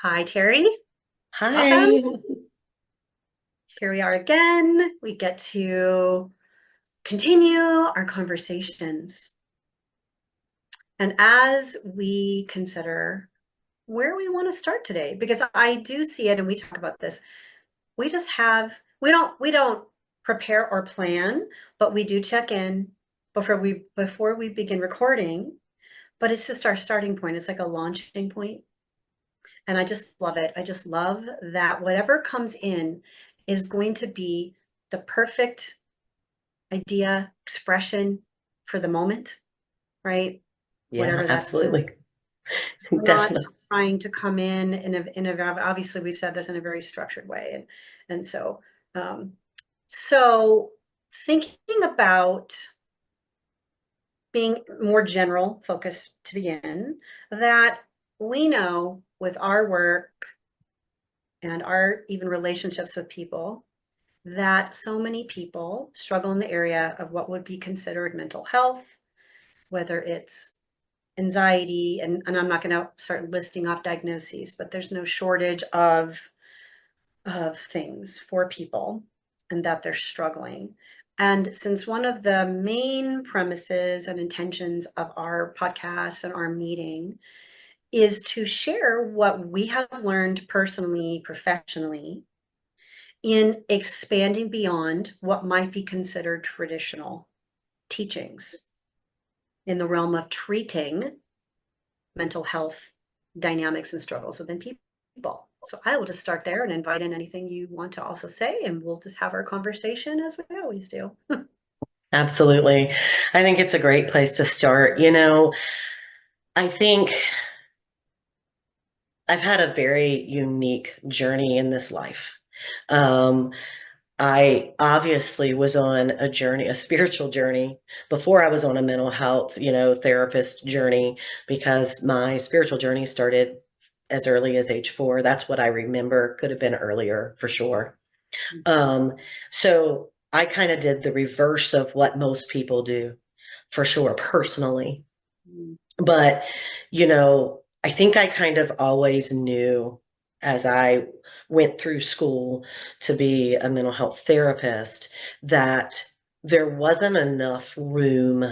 Hi, Terry. Welcome. Hi. Here we are again. We get to continue our conversations. And as we consider where we want to start today, because I do see it and we talk about this, we don't prepare or plan, but we do check in before we begin recording. But it's just our starting point. It's like a launching point. And I just love it. I just love that whatever comes in is going to be the perfect idea, expression for the moment, right? Yeah, Whatever that is. absolutely. So we're not Definitely. trying to come in a obviously we've said this in a very structured way. And um, so thinking about being more general focused to begin, that we know with our work and our even relationships with people that so many people struggle in the area of what would be considered mental health, whether it's anxiety, and I'm not going to start listing off diagnoses, but there's no shortage of things for people and that they're struggling. And since one of the main premises and intentions of our podcast and our meeting is to share what we have learned personally, professionally, in expanding beyond what might be considered traditional teachings in the realm of treating mental health dynamics and struggles within people. So I will just start there and invite in anything you want to also say, and we'll just have our conversation as we always do. Absolutely. I think it's a great place to start. I think I've had a very unique journey in this life. Um, I obviously was on a journey, a spiritual journey, before I was on a mental health, therapist journey, because my spiritual journey started as early as age 4. That's what I remember. Could have been earlier for sure. Um, so I kind of did the reverse of what most people do, for sure, personally. But, I think I kind of always knew as I went through school to be a mental health therapist that there wasn't enough room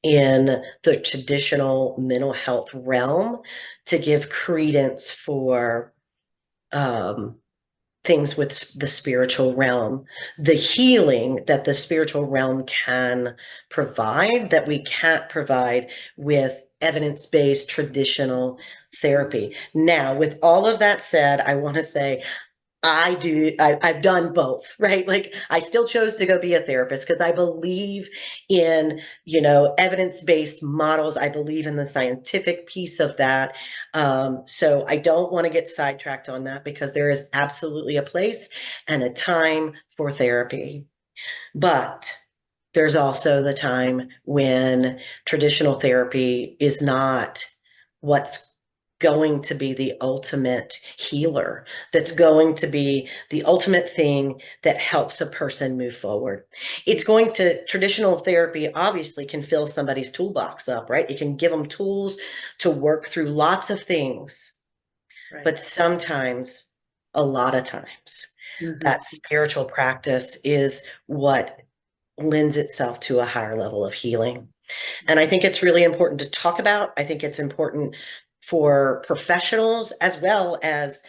in the traditional mental health realm to give credence for um, things with the spiritual realm, the healing that the spiritual realm can provide that we can't provide with evidence-based traditional therapy. Now, with all of that said, I want to say I've done both, right? Like I still chose to go be a therapist because I believe in, evidence-based models. I believe in the scientific piece of that. So I don't want to get sidetracked on that because there is absolutely a place and a time for therapy. But there's also the time when traditional therapy is not what's going to be the ultimate healer, that's going to be the ultimate thing that helps a person move forward. Traditional therapy obviously can fill somebody's toolbox up, right? It can give them tools to work through lots of things, Right. but sometimes, a lot of times, Mm-hmm. that spiritual practice is what lends itself to a higher level of healing. And I think it's really important to talk about. I think it's important for professionals as well as,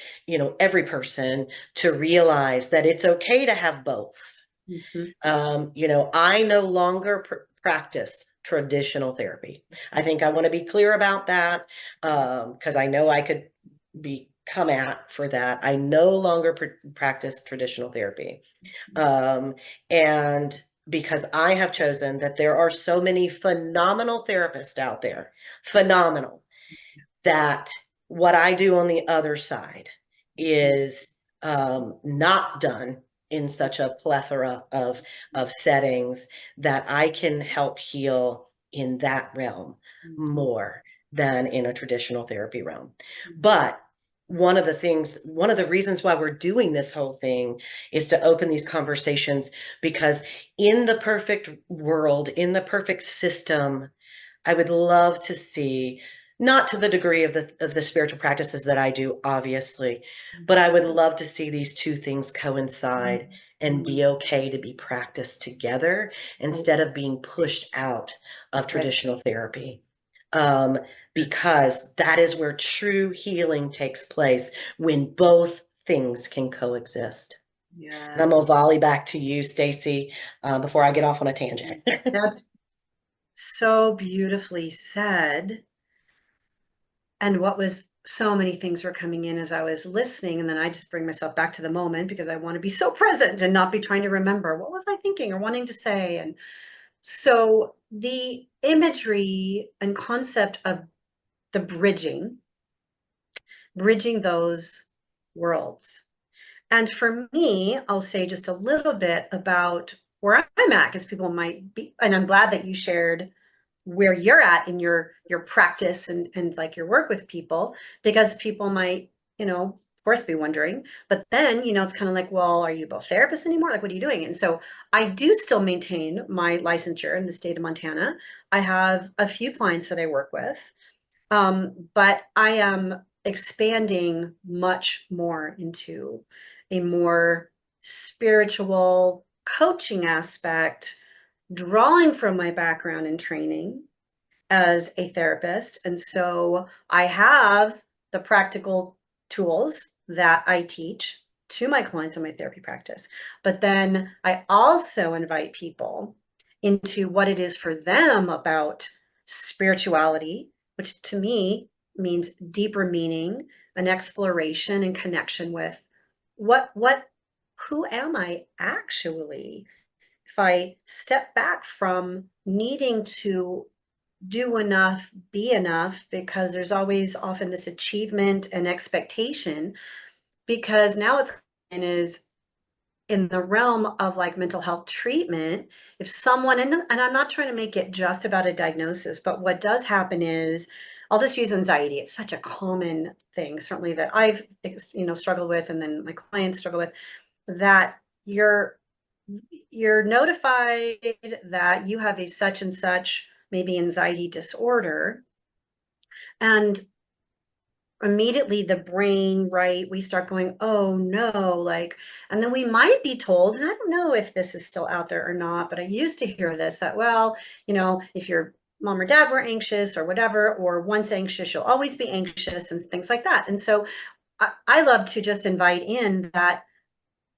every person to realize that it's okay to have both. Mm-hmm. I no longer practice traditional therapy. I think I want to be clear about that because I know I could be come at for that. I no longer practice traditional therapy. And because I have chosen that there are so many phenomenal therapists out there, phenomenal, that what I do on the other side is not done in such a plethora of settings that I can help heal in that realm Mm-hmm. more than in a traditional therapy realm. But one of the reasons why we're doing this whole thing is to open these conversations because in the perfect world, in the perfect system, I would love to see Not to the degree of the spiritual practices that I do, obviously, but I would love to see these two things coincide and Mhm. be okay to be practiced together Oh, instead of being pushed out of good. traditional therapy. Um, because that is where true healing takes place when both things can coexist. And I'm gonna Yes. volley back to you, Stacy, before I get off on a tangent. That's so beautifully said. And what was so many things were coming in as I was listening. And then I just bring myself back to the moment because I want to be so present and not be trying to remember what was I thinking or wanting to say. And so the imagery and concept of the bridging those worlds. And for me, I'll say just a little bit about where I'm at, because people might be, and I'm glad that you shared where you're at in your practice and like your work with people, because people might, of course be wondering, but then, it's kind of like, well, are you both therapists anymore? Like, what are you doing? And so I do still maintain my licensure in the state of Montana. I have a few clients that I work with. But I am expanding much more into a more spiritual coaching aspect, drawing from my background in training as a therapist. And so I have the practical tools that I teach to my clients in my therapy practice. But then I also invite people into what it is for them about spirituality, which to me means deeper meaning, an exploration and connection with what who am I actually? If I step back from needing to do enough, be enough, because there's always often this achievement and expectation, because now it's and is in the realm of like mental health treatment. If someone, and I'm not trying to make it just about a diagnosis, but what does happen is, I'll just use anxiety. It's such a common thing, certainly that I've struggled with, and then my clients struggle with, that you're notified that you have a such and such maybe anxiety disorder, and immediately the brain, right, we start going, oh no, like, and then we might be told, and I don't know if this is still out there or not, but I used to hear this, that, well, if your mom or dad were anxious or whatever, or once anxious, you'll always be anxious, and things like that. And so I love to just invite in that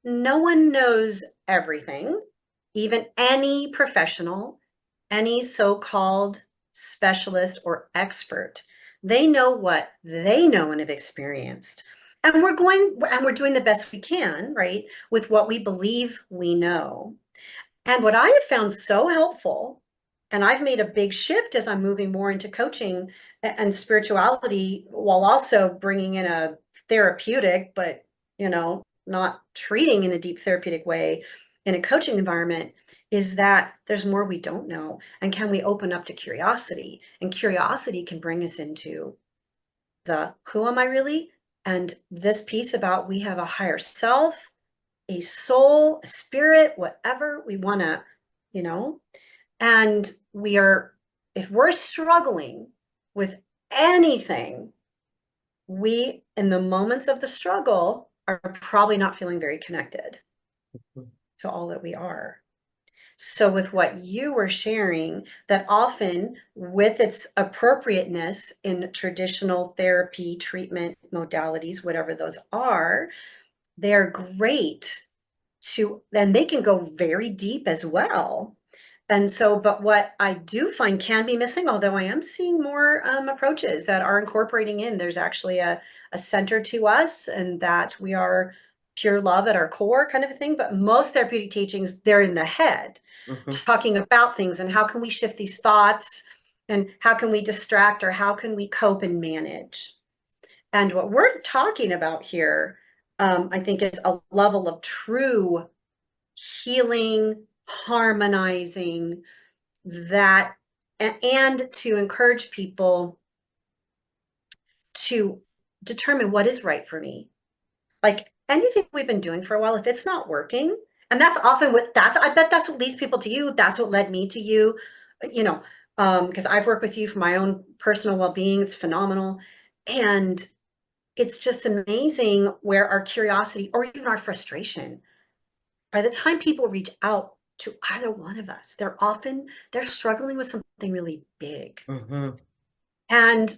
no one knows everything, even any professional, any so-called specialist or expert. They know what they know and have experienced. And we're doing the best we can, right, with what we believe we know. And what I have found so helpful, and I've made a big shift as I'm moving more into coaching and spirituality, while also bringing in a therapeutic, but not treating in a deep therapeutic way in a coaching environment, is that there's more we don't know. And can we open up to curiosity? And curiosity can bring us into the who am I really? And this piece about we have a higher self, a soul, a spirit, whatever we want to, you know, and if we're struggling with anything, we, in the moments of the struggle, are probably not feeling very connected to all that we are. So, with what you were sharing, that often with its appropriateness in traditional therapy, treatment modalities, whatever those are, they're great then they can go very deep as well. And so, but what I do find can be missing, although I am seeing more approaches that are incorporating in, there's actually a center to us, and that we are pure love at our core kind of a thing. But most therapeutic teachings, they're in the head, Mhm. talking about things and how can we shift these thoughts and how can we distract or how can we cope and manage. And what we're talking about here, I think, is a level of true healing, harmonizing, that, and to encourage people to determine what is right for me. Like anything we've been doing for a while, if it's not working, and that's often I bet that's what leads people to you. That's what led me to you. You know, because I've worked with you for my own personal well-being. It's phenomenal. And it's just amazing where our curiosity or even our frustration, by the time people reach out to either one of us, they're struggling with something really big. Hmm. And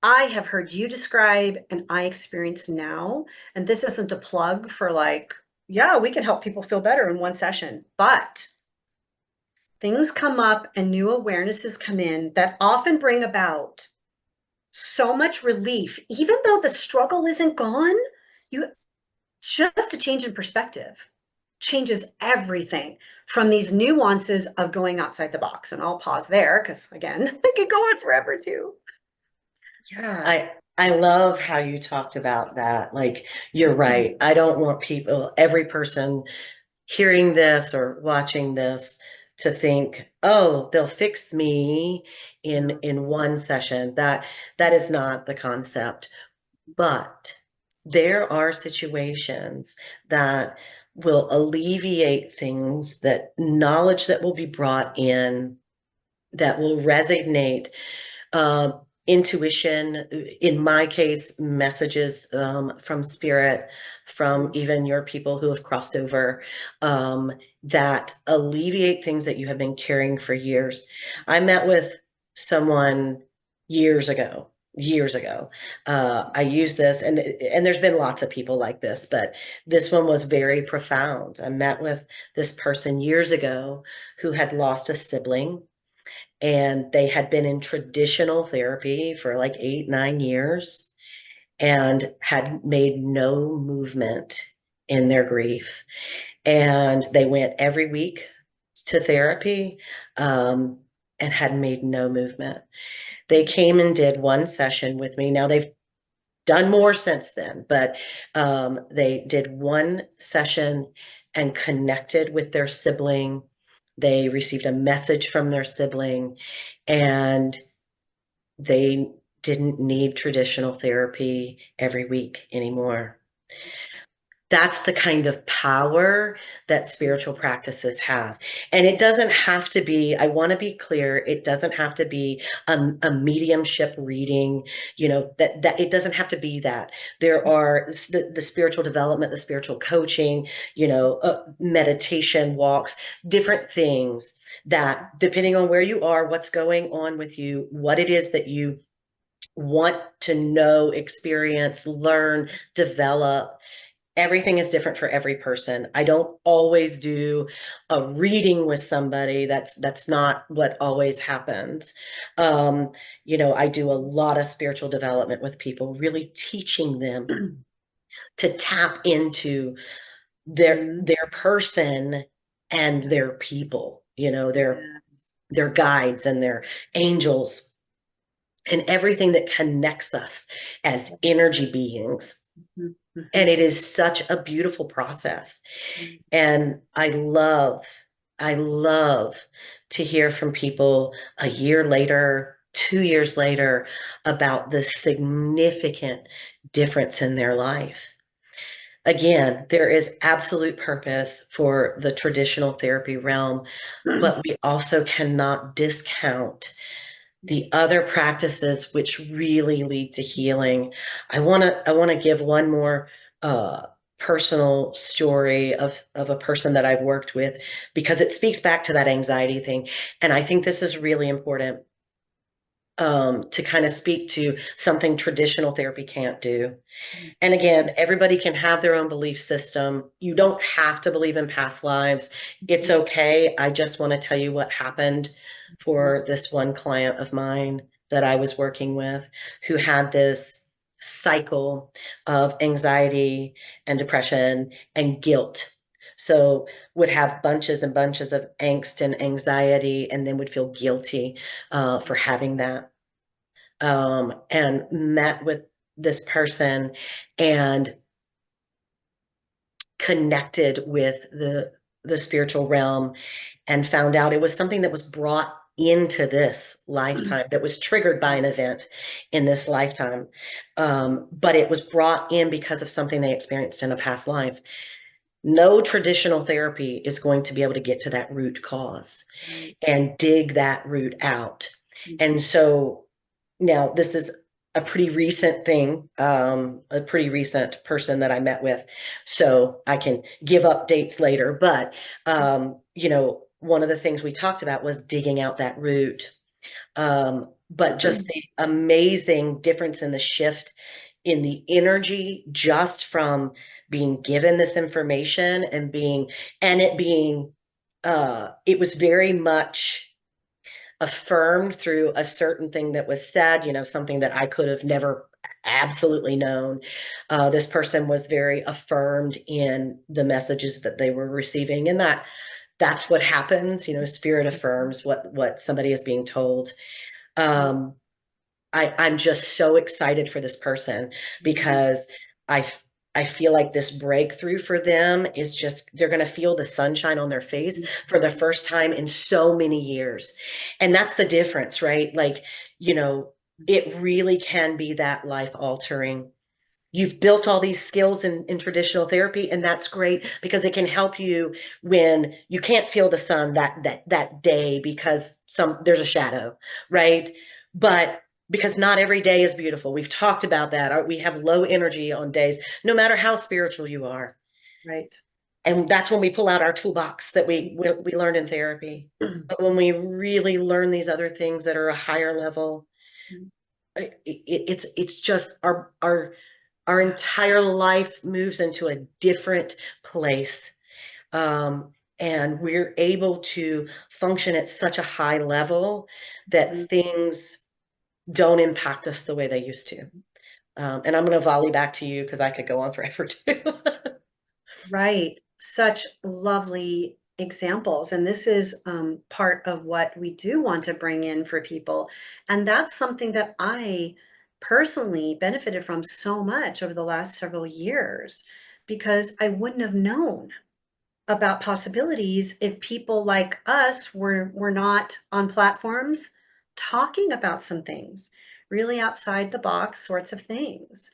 I have heard you describe and I experience now, and this isn't a plug for like, yeah, we can help people feel better in one session, but things come up and new awarenesses come in that often bring about so much relief, even though the struggle isn't gone. You just a change in perspective changes everything from these nuances of going outside the box. And I'll pause there because again, I could go on forever too. Yeah. I love how you talked about that. Like, you're Mhm. right. I don't want people, every person hearing this or watching this to think, oh, they'll fix me Yeah. in one session. That is not the concept. But there are situations that will alleviate things, that knowledge that will be brought in that will resonate, uh, intuition, in my case, messages from spirit, from even your people who have crossed over, um, that alleviate things that you have been carrying for years. I met with someone years ago. Years ago, I used this, and there's been lots of people like this, but this one was very profound. I met with this person years ago who had lost a sibling, and they had been in traditional therapy for like 8, 9 years and had made no movement in their grief. And they went every week to therapy, um, and had made no movement. They came and did one session with me. Now they've done more since then, but they did one session and connected with their sibling. They received a message from their sibling, and they didn't need traditional therapy every week anymore. That's the kind of power that spiritual practices have. And it doesn't have to be, I want to be clear, it doesn't have to be a mediumship reading, that it doesn't have to be that. There are the spiritual development, the spiritual coaching, meditation walks, different things that, depending on where you are, what's going on with you, what it is that you want to know, experience, learn, develop. Everything is different for every person. I don't always do a reading with somebody. That's not what always happens. I do a lot of spiritual development with people, really teaching them to tap into Mhm. their person and their people, Yes. their guides and their angels and everything that connects us as energy beings. Mhm. And Mhm. it is such a beautiful process. Mhm. And I love to hear from people a year later, 2 years later, about the significant difference in their life. Again, there is absolute purpose for the traditional therapy realm, but we also cannot discount the other practices which really lead to healing. I want to give one more uh, personal story of a person that I've worked with, because it speaks back to that anxiety thing, and I think this is really important, to kind of speak to something traditional therapy can't do. And again, everybody can have their own belief system. You don't have to believe in past lives. It's okay. I just want to tell you what happened for this one client of mine that I was working with, who had this cycle of anxiety and depression and guilt. So would have bunches and bunches of angst and anxiety, and then would feel guilty for having that. And met with this person and connected with the spiritual realm, and found out it was something that was brought into this lifetime, that was triggered by an event in this lifetime, but it was brought in because of something they experienced in a past life. No traditional therapy is going to be able to get to that root cause Right. and dig that root out. And Mhm. so now this is a pretty recent thing, a pretty recent person that I met with. So I can give updates later. But, one of the things we talked about was digging out that root. But just the amazing difference in the shift in the energy just from being given this information and it being, it was very much affirmed through a certain thing that was said, something that I could have never absolutely known. This person was very affirmed in the messages that they were receiving, and that's what happens. Spirit affirms what somebody is being told. Um, I'm just so excited for this person because I I feel like this breakthrough for them is just they're going to feel the sunshine on their face for the first time in so many years. And that's the difference, right? Like, you know, it really can be that life altering. You've built all these skills in traditional therapy, and that's great because it can help you when you can't feel the sun that day because there's a shadow, right? But because not every day is beautiful. We've talked about that. We have low energy on days, no matter how spiritual you are. Right. And that's when we pull out our toolbox that we learned in therapy. But when we really learn these other things that are a higher level, it's just our entire life moves into a different place. And we're able to function at such a high level that things don't impact us the way they used to. And I'm going to volley back to you because I could go on forever too. Right. Such lovely examples. And this is part of what we do want to bring in for people. And that's something that I personally benefited from so much over the last several years because I wouldn't have known about possibilities if people like us were not on platforms talking about some things, really outside the box sorts of things.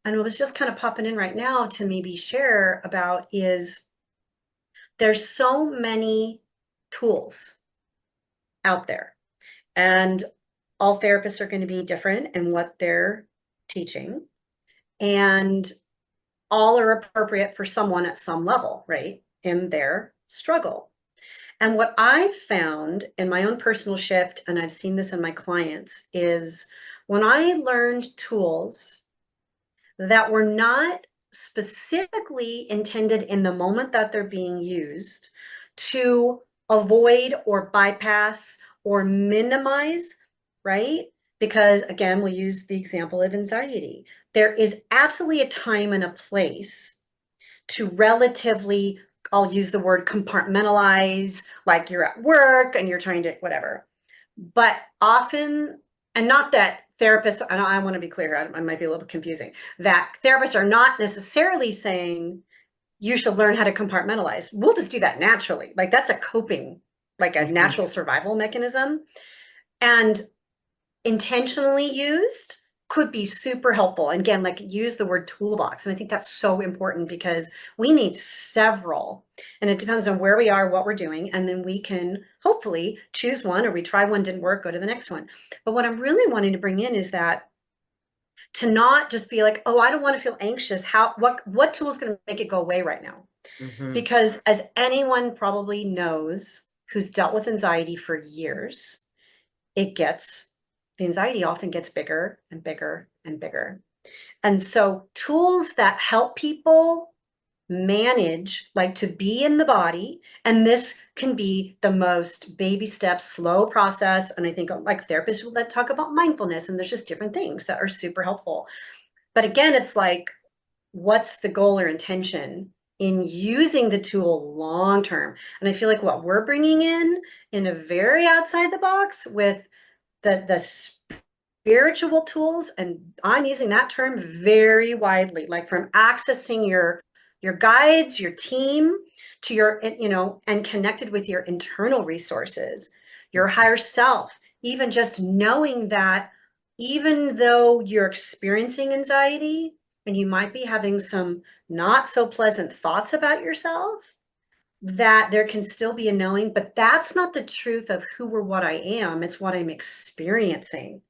And what was just kind of popping in right now to maybe share about is there's so many tools out there, and all therapists are going to be different in what they're teaching, and all are appropriate for someone at some level, right, in their struggle. And what I've found in my own personal shift, and I've seen this in my clients, is when I learned tools that were not specifically intended in the moment that they're being used to avoid or bypass or minimize, right? Because again, we'll use the example of anxiety. There is absolutely a time and a place to relatively, I'll use the word compartmentalize, like you're at work and you're trying to whatever. But often, and not that therapists, and I want to be clear, I might be a little bit confusing, that therapists are not necessarily saying you should learn how to compartmentalize. We'll just do that naturally. Like that's a coping, like a Mhm. natural survival mechanism. And intentionally used could be super helpful. And again, like use the word toolbox. And I think that's so important because we need several, and it depends on where we are, what we're doing. And then we can hopefully choose one, or we try one, didn't work, go to the next one. But what I'm really wanting to bring in is that to not just be like, oh, I don't want to feel anxious. What tool is going to make it go away right now? Mhm. Because as anyone probably knows who's dealt with anxiety for years, it gets, the anxiety often gets bigger and bigger and bigger. And so tools that help people manage, like to be in the body, and this can be the most baby step, slow process. And I think like therapists that talk about mindfulness, and there's just different things that are super helpful. But again, it's like, what's the goal or intention in using the tool long term? And I feel like what we're bringing in a very outside the box with the spiritual tools, and I'm using that term very widely, like from accessing your guides, your team, to your, and connected with your internal resources, your higher self, even just knowing that even though you're experiencing anxiety, and you might be having some not so pleasant thoughts about yourself, that there can still be a knowing, but that's not the truth of who or what I am. It's what I'm experiencing.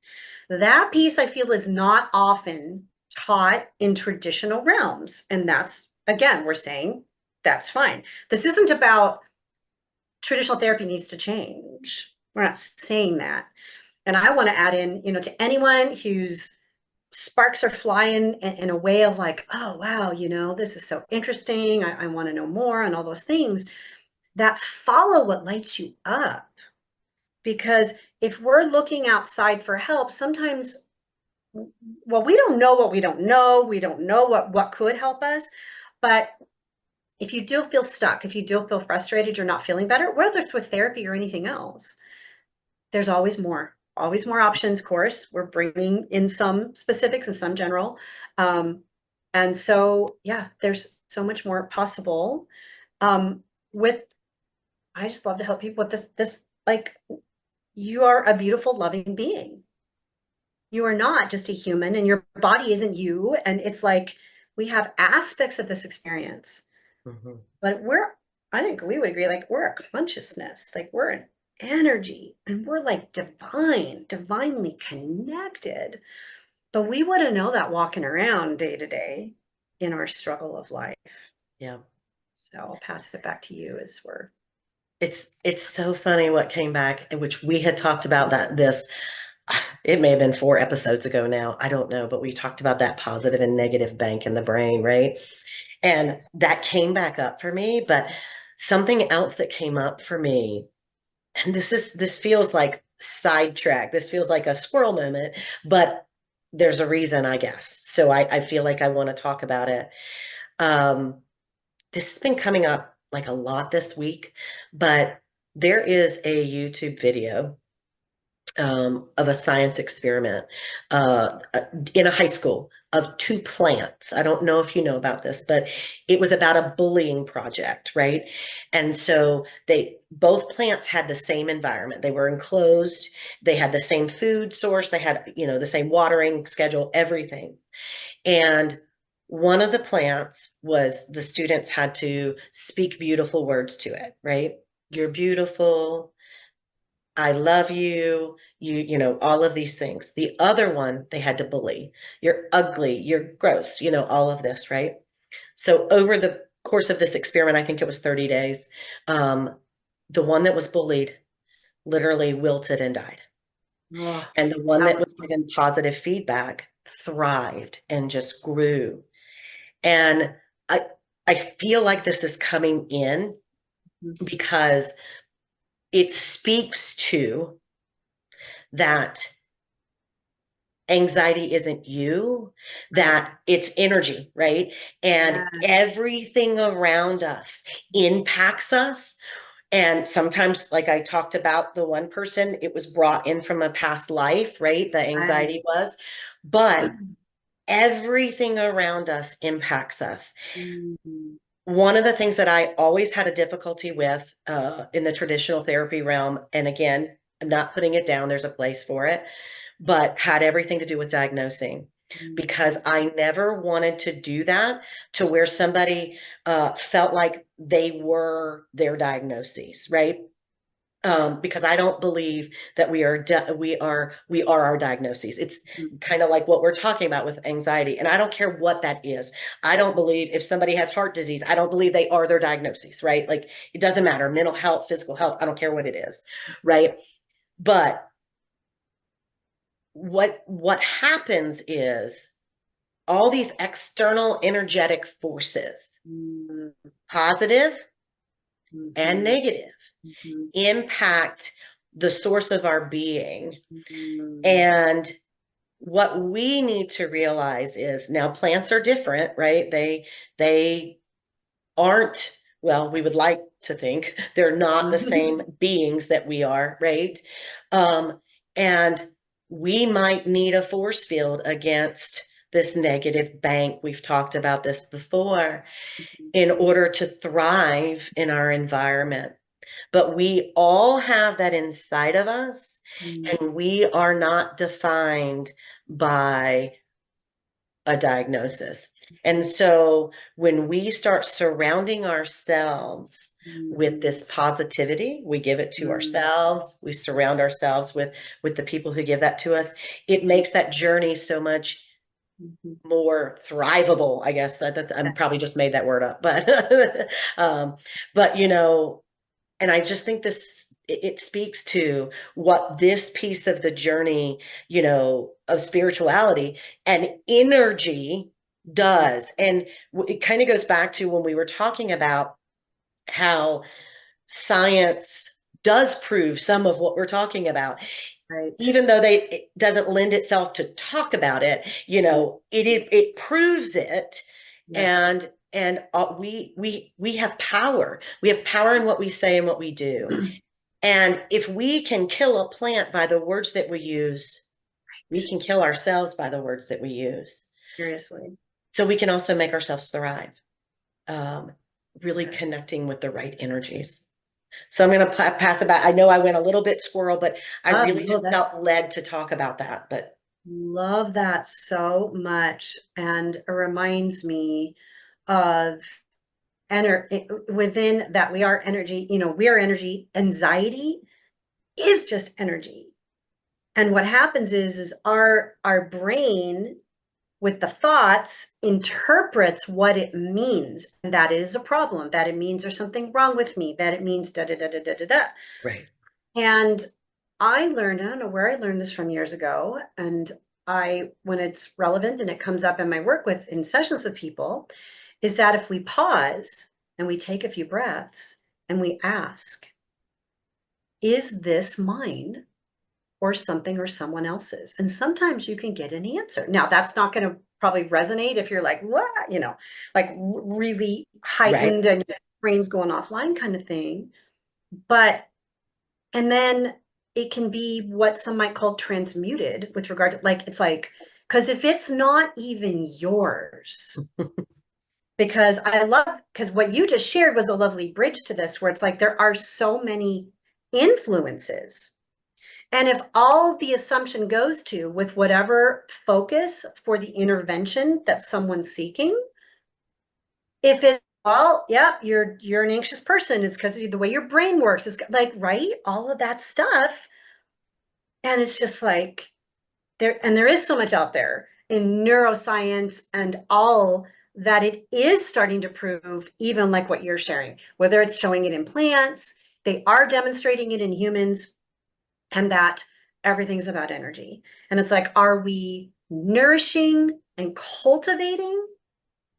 That piece I feel is not often taught in traditional realms. And that's, again, we're saying that's fine. This isn't about traditional therapy needs to change. We're not saying that. And I want to add in, to anyone whose sparks are flying in a way of like, oh, wow, this is so interesting. I want to know more and all those things that follow what lights you up. Because if we're looking outside for help, sometimes, well, we don't know what we don't know. We don't know what could help us. But if you do feel stuck, if you do feel frustrated, you're not feeling better, whether it's with therapy or anything else, there's always more options. Of course, we're bringing in some specifics and some general. And so, yeah, there's so much more possible. With, I just love to help people with this, like, you are a beautiful, loving being. You are not just a human, and your body isn't you. And it's like, we have aspects of this experience, Mhm. but I think we would agree, like, we're a consciousness, like, we're an energy, and we're like divinely connected. But we wouldn't know that walking around day to day in our struggle of life. Yeah. So I'll pass it back to you as we're. It's so funny what came back, in which we had talked about that this it may have been 4 episodes ago now. I don't know, but we talked about that positive and negative bank in the brain, right? And Yes. that came back up for me, but something else that came up for me, and this feels like sidetrack. This feels like a squirrel moment, but there's a reason, I guess. So I feel like I want to talk about it. Um, this has been coming up like a lot this week, but there is a YouTube video of a science experiment in a high school of two plants. I don't know if you know about this, but it was about a bullying project, right? And so they both plants had the same environment. They were enclosed. They had the same food source. They had, the same watering schedule, everything. And one of the plants was the students had to speak beautiful words to it, right? You're beautiful. I love you, all of these things. The other one, they had to bully. You're ugly, you're gross, all of this, right? So over the course of this experiment, I think it was 30 days, the one that was bullied literally wilted and died. Oh, And the one that was powerful. given positive feedback thrived and just grew. And I I feel like this is coming in because it speaks to that anxiety isn't you, Right. that it's energy, right? And Yes. everything around us impacts us. And sometimes, like I talked about, the one person, it was brought in from a past life, right? The Right. anxiety was, but everything around us impacts us. Mhm. One of the things that I always had a difficulty with in the traditional therapy realm, and again, I'm not putting it down, there's a place for it, but had everything to do with diagnosing because I never wanted to do that to where somebody felt like they were their diagnoses, right? Because I don't believe that we are our diagnoses. It's Mhm. kind of like what we're talking about with anxiety, and I don't care what that is. I don't believe if somebody has heart disease, I don't believe they are their diagnoses, right? Like it doesn't matter, mental health, physical health, I don't care what it is, right? But what happens is all these external energetic forces, Mhm. positive and Mhm. negative, Mhm. impact the source of our being. Mhm. And what we need to realize is now plants are different, right? They aren't, well, we would like to think they're not the same beings that we are, right? And we might need a force field against this negative bank. We've talked about this before in order to thrive in our environment. But we all have that inside of us, Mhm. and we are not defined by a diagnosis. And so when we start surrounding ourselves with Mhm. this positivity, we give it to Mhm. ourselves, we surround ourselves with the people who give that to us, it makes that journey so much Mhm. more thrivable, I guess. I'm Yes, probably just made that word up, but um, but and I just think it speaks to what this piece of the journey, of spirituality and energy mhm, does. And it kind of goes back to when we were talking about how science does prove some of what we're talking about, right. even though it doesn't lend itself to talk about it, Mhm. it proves it. Yes, And we have power. We have power in what we say and what we do. And if we can kill a plant by the words that we use, we can kill ourselves by the words that we use. seriously. So we can also make ourselves thrive, um, really Yes. connecting with the right energies. So I'm going to pass it back. I know I went a little bit squirrel, but I really No, just that's felt led to talk about that. But love that so much. And it reminds me of within that we are energy, we are energy. Anxiety is just energy. And what happens is our brain with the thoughts interprets what it means. And that is a problem, that it means there's something wrong with me, that it means da da da da da da da. right. And I learned, I don't know where I learned this from years ago. And when it's relevant and it comes up in my work in sessions with people, is that if we pause and we take a few breaths and we ask, is this mine or something or someone else's? And sometimes you can get an answer. Now, that's not going to probably resonate if you're like, what, like really Right. heightened and your brain's going offline kind of thing. But and then it can be what some might call transmuted with regard to like, it's like, because if it's not even yours, because what you just shared was a lovely bridge to this, where it's like there are so many influences. And if all the assumption goes to with whatever focus for the intervention that someone's seeking, if it, well, yeah, you're an anxious person, it's because of the way your brain works. It's like, right, all of that stuff. And it's just like there is so much out there in neuroscience and all that it is starting to prove, even like what you're sharing, whether it's showing it in plants, they are demonstrating it in humans, and that everything's about energy. And it's like, are we nourishing and cultivating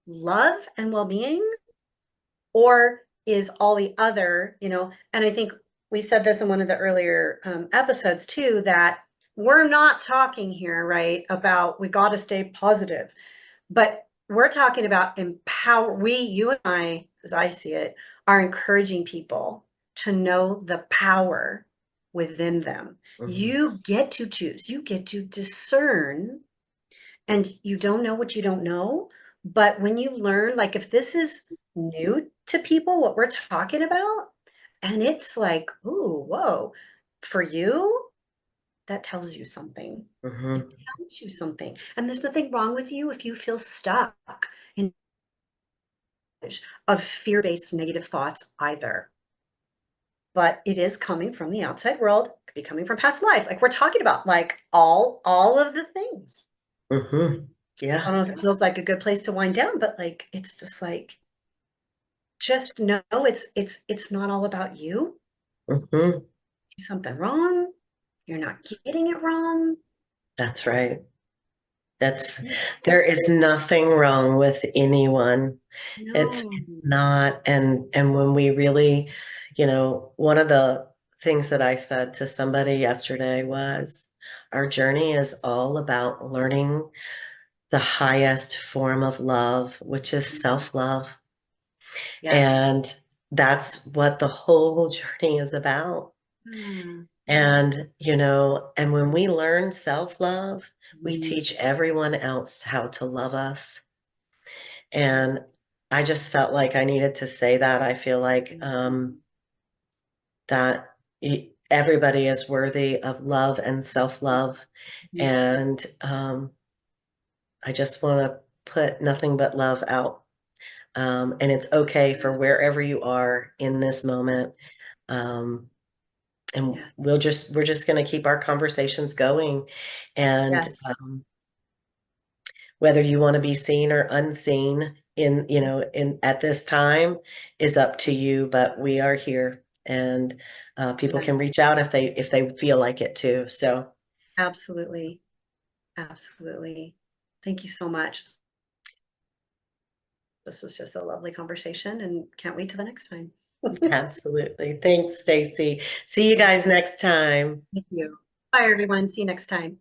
love and well-being, or is all the other, and I think we said this in one of the earlier episodes too, that we're not talking here, right, about we got to stay positive, but we're talking about you and I, as I see it, are encouraging people to know the power within them. Mhm. You get to choose, you get to discern, and you don't know what you don't know. But when you learn, like if this is new to people, what we're talking about, and it's like, ooh, whoa, for you, that tells you something. It Mhm. tells you something. And there's nothing wrong with you if you feel stuck in of fear-based negative thoughts either. But it is coming from the outside world, could be coming from past lives. Like we're talking about like all of the things. Mhm. I Yeah. don't know if it feels like a good place to wind down, but like it's just like just know it's not all about you. Mhm. Do something wrong. You're not getting it wrong. That's right. That's There is nothing wrong with anyone. It's No. not. And when we really, one of the things that I said to somebody yesterday was our journey is all about learning the highest form of love, which is self-love. Yes. And that's what the whole journey is about. Mm. And when we learn self-love, we Mm. teach everyone else how to love us. And I just felt like I needed to say that. I feel like that everybody is worthy of love and self-love. Mm. And I just want to put nothing but love out. And it's okay for wherever you are in this moment. Um, and Yeah. we're just going to keep our conversations going. And Yes. whether you want to be seen or unseen in, you know, in at this time is up to you, but we are here, and people can Yes. reach out if they feel like it too. So Absolutely. Absolutely. Thank you so much. This was just a lovely conversation and can't wait till the next time. absolutely. Thanks, Stacy. See you Thank guys next time. you. Bye, everyone. See you next time.